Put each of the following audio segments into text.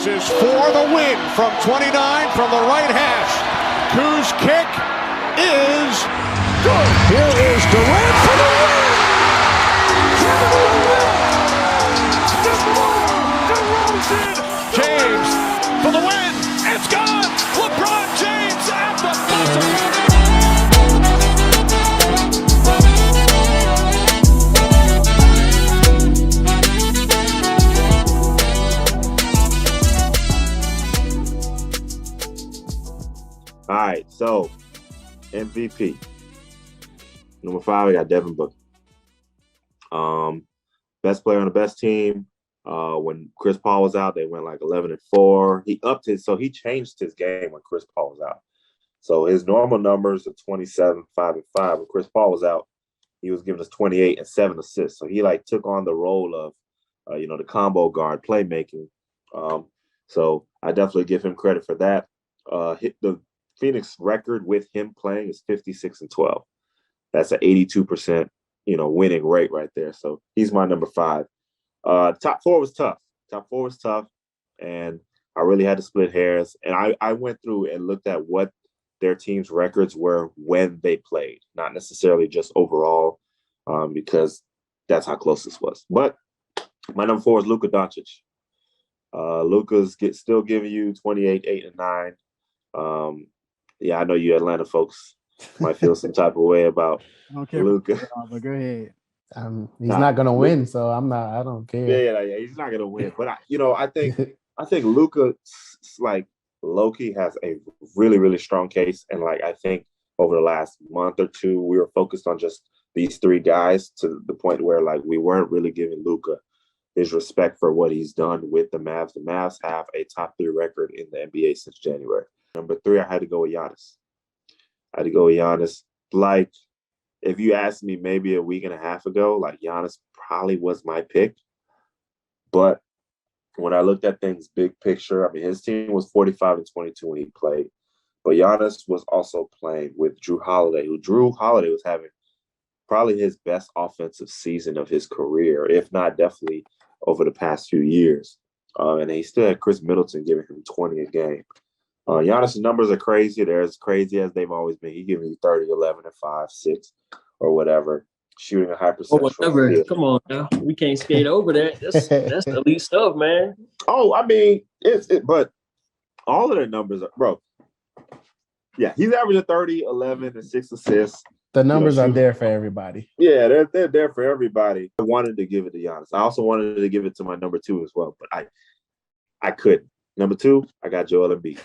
rises for the win from 29 from the right hash. Kuz's kick is good. Here is Durant for the win. James for the win. It's gone. LeBron James at the buzzer. All right, so MVP. Number 5, we got Devin Booker. Best player on the best team. When Chris Paul was out, they went like 11-4. He upped his, so he changed his game when Chris Paul was out. So his normal numbers are 27, 5 and 5. When Chris Paul was out, he was giving us 28 and 7 assists. So he like took on the role of, the combo guard playmaking. So I definitely give him credit for that. Hit the Phoenix record with him playing is 56-12. That's an 82%, winning rate right there. So he's my number 5. Top 4 was tough. And I really had to split hairs. And I went through and looked at what their team's records were when they played, not necessarily just overall, because that's how close this was. But my number 4 is Luka Doncic. Luka's still giving you 28, 8, and 9. Yeah, I know you Atlanta folks might feel some type of way about Luka. But go ahead. He's not gonna win, so I don't care. Yeah, he's not gonna win. But I think Luka, like low-key, has a really, really strong case. And like I think over the last month or two, we were focused on just these 3 guys to the point where like we weren't really giving Luka his respect for what he's done with the Mavs. The Mavs have a top 3 record in the NBA since January. Number 3, I had to go with Giannis. Like, if you asked me maybe a week and a half ago, like Giannis probably was my pick. But when I looked at things big picture, I mean, his team was 45-22 when he played. But Giannis was also playing with Drew Holiday, Drew Holiday was having probably his best offensive season of his career, if not definitely over the past few years. And he still had Chris Middleton giving him 20 a game. Giannis' numbers are crazy. They're as crazy as they've always been. He giving you 30, 11, and 5, 6, or whatever, shooting a high percentage. Whatever. Come on now. We can't skate over that. That's elite stuff, man. Oh, I mean, but all of their numbers are, bro. Yeah, he's averaging 30, 11, and 6 assists. The numbers are there for everybody. Yeah, they're there for everybody. I wanted to give it to Giannis. I also wanted to give it to my number 2 as well, but I couldn't. Number 2, I got Joel Embiid.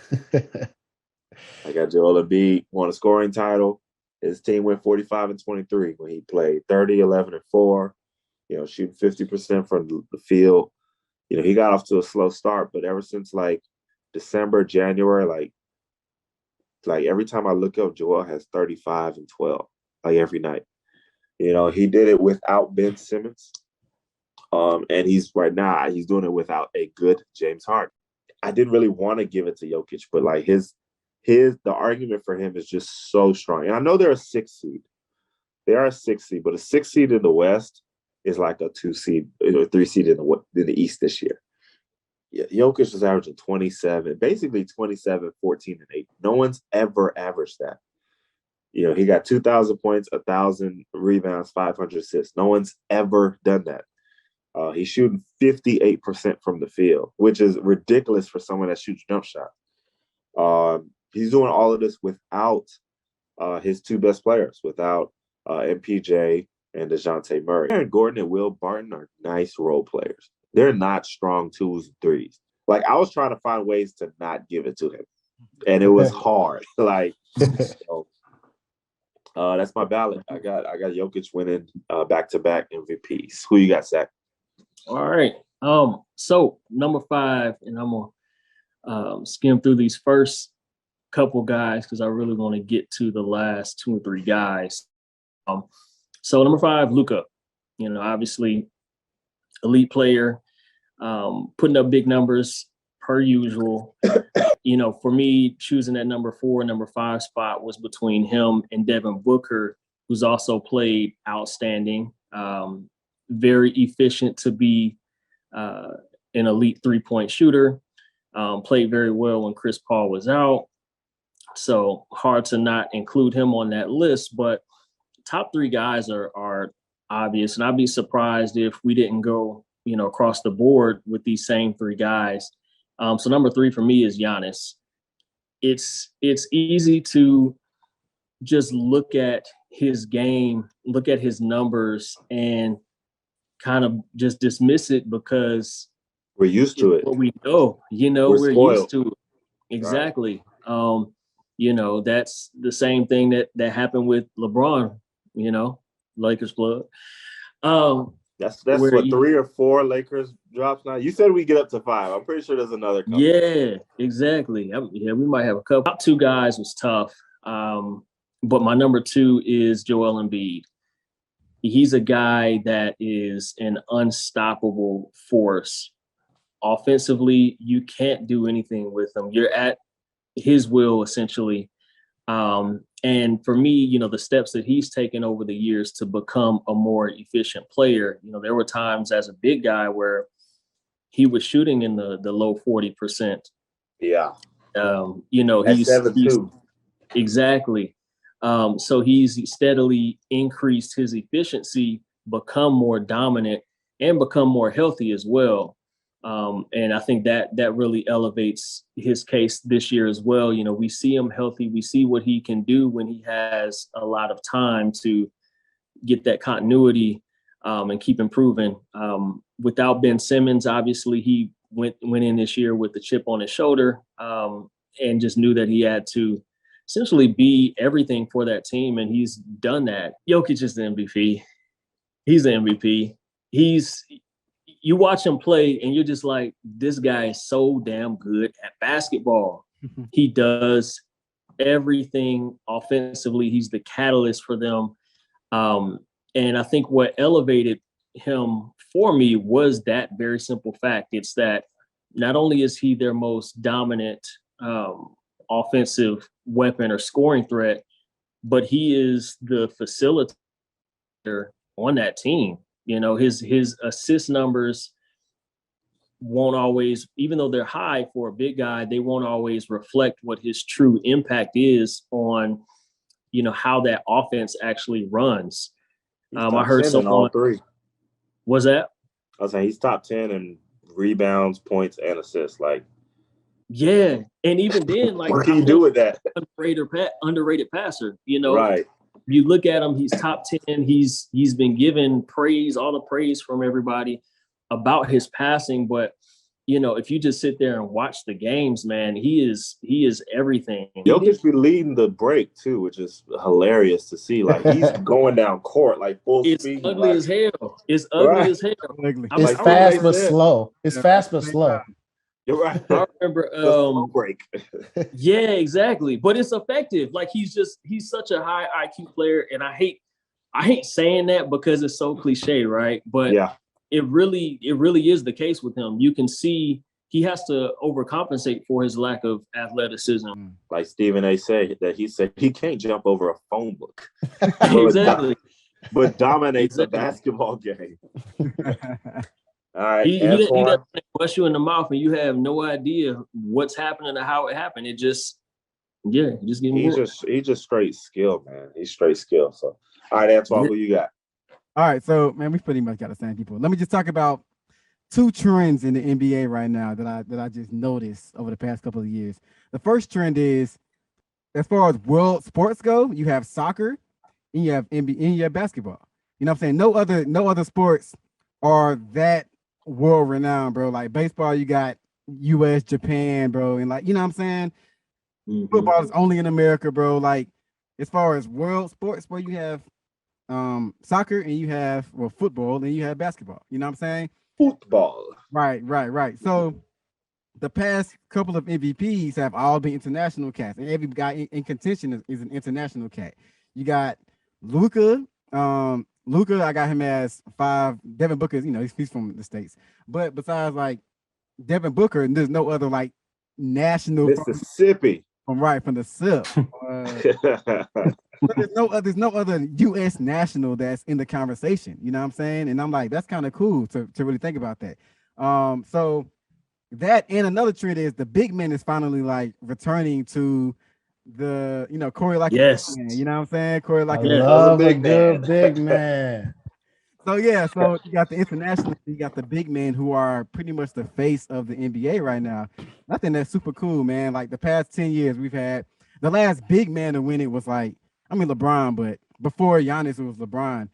Won a scoring title. His team went 45-23 when he played. 30, 11, and 4. Shooting 50% from the field. He got off to a slow start, but ever since like December, January, like every time I look up, Joel has 35 and 12, like every night. He did it without Ben Simmons. And he's doing it without a good James Harden. I didn't really want to give it to Jokic, but like the argument for him is just so strong. And I know they're a 6th seed. They are a 6th seed, but a 6th seed in the West is like a 2 seed, or 3 seed in the East this year. Yeah, Jokic was averaging 27, basically 27, 14, and 8. No one's ever averaged that. He got 2,000 points, 1,000 rebounds, 500 assists. No one's ever done that. He's shooting 58% from the field, which is ridiculous for someone that shoots jump shots. He's doing all of this without his 2 best players, without MPJ and DeJounte Murray. Aaron Gordon and Will Barton are nice role players. They're not strong 2s and 3s. Like, I was trying to find ways to not give it to him, and it was hard. That's my ballot. I got Jokic winning back-to-back MVPs. Who you got, Zach? All right. So number 5, and I'm gonna skim through these first couple guys because I really want to get to the last 2 or 3 guys. So number 5, Luka. Obviously, elite player, putting up big numbers per usual. For me, choosing that number 4 and number 5 spot was between him and Devin Booker, who's also played outstanding. Very efficient to be an elite 3-point shooter. played very well when Chris Paul was out. So hard to not include him on that list. But top three guys are obvious, and I'd be surprised if we didn't go, across the board with these same three guys. So number three for me is Giannis. It's easy to just look at his game, look at his numbers, and kind of just dismiss it because we're used to it. What we know, we're used to it. Exactly. Right. That's the same thing that happened with LeBron, Lakers blood. That's what 3 or 4 Lakers drops now. You said we get up to 5. I'm pretty sure there's another couple. Yeah, exactly. We might have a couple. Top 2 guys was tough. But my number 2 is Joel Embiid. He's a guy that is an unstoppable force. Offensively, you can't do anything with him. You're at his will, essentially. And for me, the steps that he's taken over the years to become a more efficient player, there were times as a big guy where he was shooting in the low 40%. Yeah. He's 7-2. Exactly. So he's steadily increased his efficiency, become more dominant, and become more healthy as well. And I think that really elevates his case this year as well. We see him healthy. We see what he can do when he has a lot of time to get that continuity and keep improving. Without Ben Simmons, obviously, he went in this year with the chip on his shoulder and just knew that he had to essentially be everything for that team, and he's done that. Jokic is the MVP. He's the MVP. You watch him play, and you're just like, this guy is so damn good at basketball. He does everything offensively. He's the catalyst for them. And I think what elevated him for me was that very simple fact. It's that not only is he their most dominant offensive weapon or scoring threat, but he is the facilitator on that team. His assist numbers won't always, even though they're high for a big guy, they won't always reflect what his true impact is on, how that offense actually runs. I heard someone all 3. Was that? I was saying he's top 10 in rebounds, points, and assists. Yeah, and even then, what can you do with that? Underrated passer, Right. You look at him, he's top 10. He's been given praise, all the praise from everybody about his passing. But, if you just sit there and watch the games, man, he is everything. Jokic be leading the break too, which is hilarious to see. He's going down court full speed. It's ugly as hell. It's ugly as hell. It's fast but slow. It's fast but slow. You're right. I remember break. Yeah, exactly. But it's effective. He's such a high IQ player. And I hate saying that because it's so cliche, right? But yeah, it really is the case with him. You can see he has to overcompensate for his lack of athleticism. Like Stephen A. said, that he said he can't jump over a phone book. Exactly. But dominates a basketball game. All right, he doesn't bust you in the mouth and you have no idea what's happening or how it happened. It just, just give me he's just straight skill, man. He's straight skill. So, all right, Antoine, who you got? All right, so man, we pretty much got the same people. Let me just talk about 2 trends in the NBA right now that I just noticed over the past couple of years. The first trend is, as far as world sports go, you have soccer and you have NBA and you have basketball. You know what I'm saying? No other sports are that world renowned, bro. Like baseball, you got US, Japan, bro, and you know what I'm saying? Mm-hmm. Football is only in America, bro. As far as world sports, where you have soccer and you have football and you have basketball. You know what I'm saying? Football. Right. So the past couple of MVPs have all been international cats, and every guy in contention is an international cat. You got Luka. Luka, I got him as 5. Devin Booker, he's from the States. But besides Devin Booker, there's no other national Mississippi. From the SIP. But there's no other U.S. national that's in the conversation. You know what I'm saying? And I'm like, that's kind of cool to really think about that. So that and another trend is the big man is finally like returning to the Corey like Yes. man, you know what I'm saying? Corey like I Yeah. love a big good man. big man. so yeah, so you got the international, you got the big men who are pretty much the face of the NBA right now. I think that's super cool, man. Like the past 10 years, we've had the last big man to win it was like, I mean LeBron, but before Giannis, it was LeBron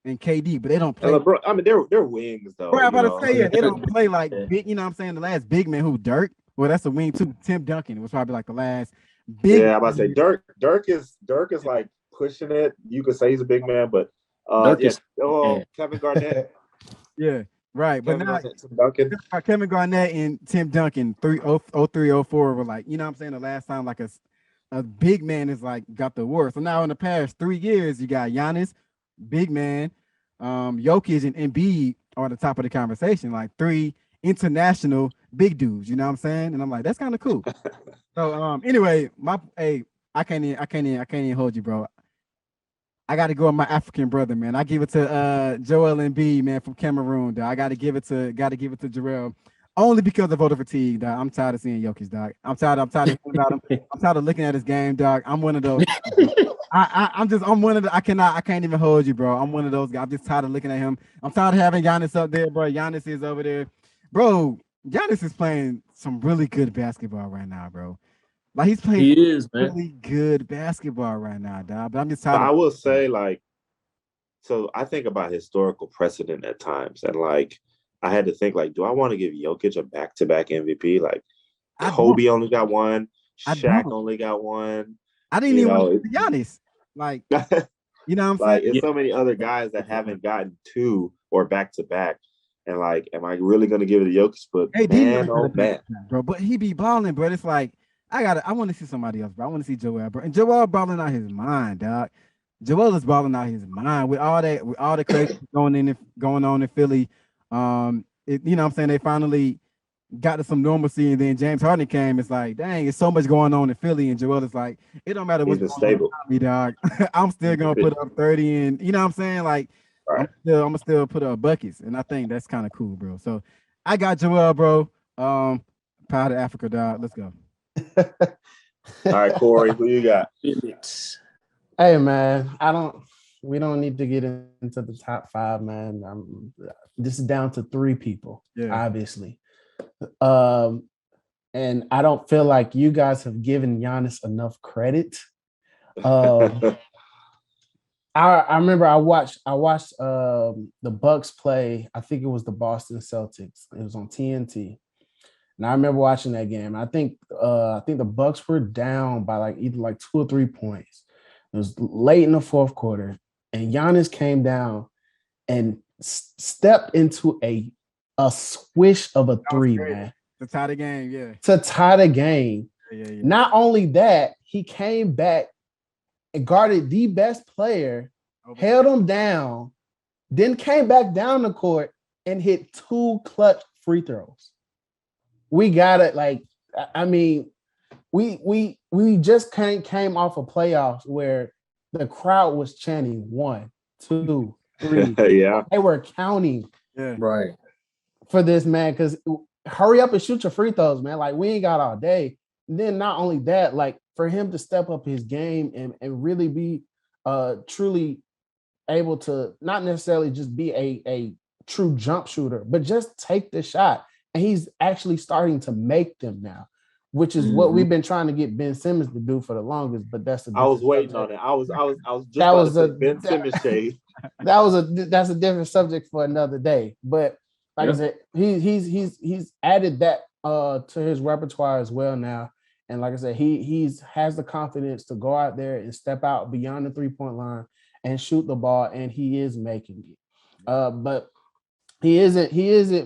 and KD, but they don't And play. LeBron, I mean, they're wings though. Bro, I'm You about to know, say, yeah, they don't play like Yeah. big, you know what I'm saying? The last big man who Dirk, well, that's a wing too. Tim Duncan was probably like the last big. yeah, I'm about to say Dirk is like pushing it. You could say he's a big man, but Dirk yeah, is- Kevin Garnett, Yeah, right. But Kevin now Garnett, Tim Duncan. Kevin Garnett and Tim Duncan, 0304 were like, you know what I'm saying? The last time like a big man is like got the award. So now in the past 3 years, you got Giannis, big man, Jokic and Embiid are at the top of the conversation, like 3 international big dudes, you know what I'm saying? And I'm like, that's kind of cool. So anyway, I can't even hold you, bro. I got to go with my African brother, man. I give it to Joel Embiid, man, from Cameroon, dog. I got to give it to Jarrell, only because of voter fatigue, dog. I'm tired of seeing Jokic, dog. I'm tired of hearing about him. I'm tired of looking at his game, dog. I'm one of those. I'm one of the. I can't even hold you, bro. I'm one of those guys. I'm just tired of looking at him. I'm tired of having Giannis up there, bro. Giannis is over there, bro. Giannis is playing some really good basketball right now, bro. Like he's playing He is, man. really good basketball right now, dog. But I'm just But tired. I will say, like, so I think about historical precedent at times, and like I had to think, like, do I want to give Jokic a back-to-back MVP? Like, I Kobe only got one, I Shaq don't. only got one. I didn't You even know, want to be honest. Like, you know what I'm like saying? it's so many other guys that haven't gotten 2 or back-to-back, and like, am I really going to give it to Jokic? But AD man, never oh got a man, back-to-back, bro. But he be balling, bro. It's like I want to see somebody else, bro. I want to see Joel, bro. And Joel balling out his mind, dog. Joel is balling out his mind with all the crazy going on in Philly. You know what I'm saying? They finally got to some normalcy, and then James Harden came. It's like, dang, it's so much going on in Philly, and Joel is like, it don't matter what's he's going stable. on with me, dog. I'm still gonna put up 30, and you know what I'm saying? Like, Right. I'm gonna still put up buckets, and I think that's kind of cool, bro. So I got Joel, bro. Proud of Africa, dog. Let's go. All right, Corey, who you got? Hey man, we don't need to get into the top 5, man. This is down to 3 people, obviously. And I don't feel like you guys have given Giannis enough credit. I remember I watched the Bucks play. I think it was the Boston Celtics. It was on TNT. And I remember watching that game. I think the Bucks were down by like either like 2 or 3 points. It was late in the fourth quarter, and Giannis came down and stepped into a swish of a 3, man. To tie the game, yeah. To tie the game. Yeah. Not only that, he came back and guarded the best player, held him down, then came back down the court and hit 2 clutch free throws. We got it. Like, I mean, we just came off of playoffs where the crowd was chanting 1, 2, 3. Yeah, they were counting, right, for this man. Because hurry up and shoot your free throws, man. Like, we ain't got all day. And then not only that, like for him to step up his game and really be truly able to not necessarily just be a true jump shooter, but just take the shot. And he's actually starting to make them now, which is what we've been trying to get Ben Simmons to do for the longest. But that's I was waiting on it. I was just about to say Ben Simmons shade. That's a different subject for another day. But like I said, he's added that to his repertoire as well now. And like I said, he has the confidence to go out there and step out beyond the 3-point line and shoot the ball, and he is making it. But he isn't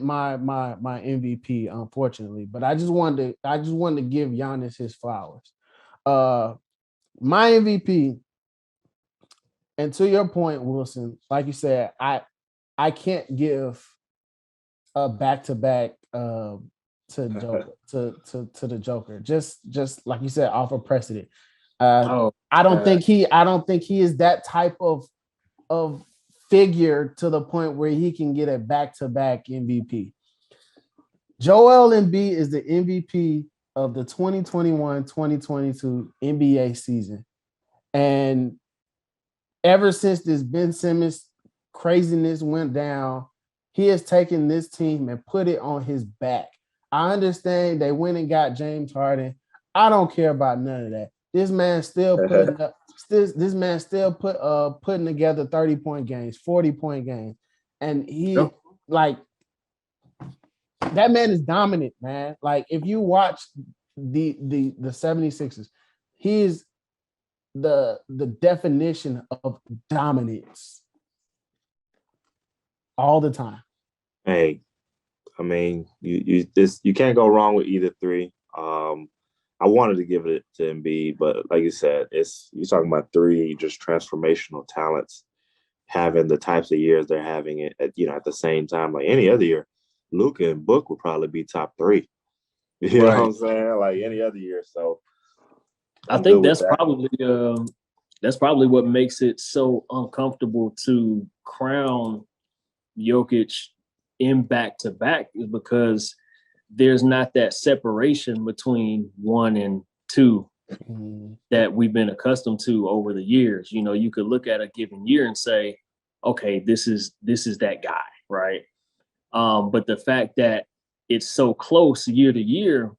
my MVP, unfortunately. But I just wanted to give Giannis his flowers. My MVP, and to your point, Wilson, like you said, I can't give a back-to-back to the Joker. Just like you said, off of precedent. I don't think he is that type of figure to the point where he can get a back-to-back MVP. Joel Embiid is the MVP of the 2021-2022 NBA season. And ever since this Ben Simmons craziness went down, he has taken this team and put it on his back. I understand they went and got James Harden. I don't care about none of that. This man still putting together 30-point games, 40-point games. And he like that man is dominant, man. Like if you watch the 76ers, he is the definition of dominance all the time. Hey, I mean, you can't go wrong with either three. I wanted to give it to Embiid, but like you said, you're talking about three just transformational talents having the types of years they're having it at the same time. Like any other year, Luka and Book would probably be top three. You know what I'm saying? Like any other year. So I think that's probably what makes it so uncomfortable to crown Jokic in back-to-back, is because there's not that separation between 1 and 2 that we've been accustomed to over the years. You could look at a given year and say, okay, this is that guy, right? But the fact that it's so close year to year,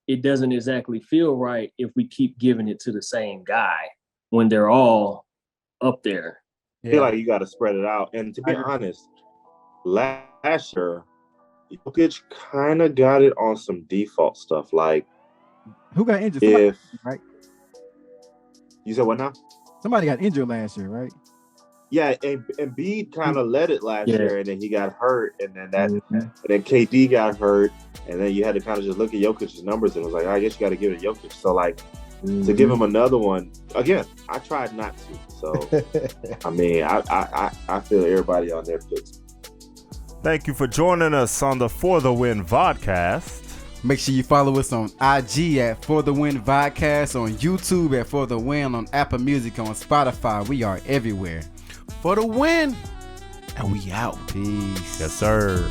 it doesn't exactly feel right if we keep giving it to the same guy when they're all up there. I feel like you got to spread it out. And to be honest, last year, Jokic kind of got it on some default stuff. Like, who got injured? Right? You said what now? Somebody got injured last year, right? Yeah, and Embiid kind of led it last year, and then he got hurt, and then and then KD got hurt, and then you had to kind of just look at Jokic's numbers and was like, I guess you got to give it to Jokic. So like, to give him another one again, I tried not to. So I mean, I feel everybody on their picks. Thank you for joining us on the For the Win Vodcast. Make sure you follow us on IG at For the Win Vodcast, on YouTube at For the Win, on Apple Music, on Spotify. We are everywhere. For the win. And we out. Peace. Yes, sir.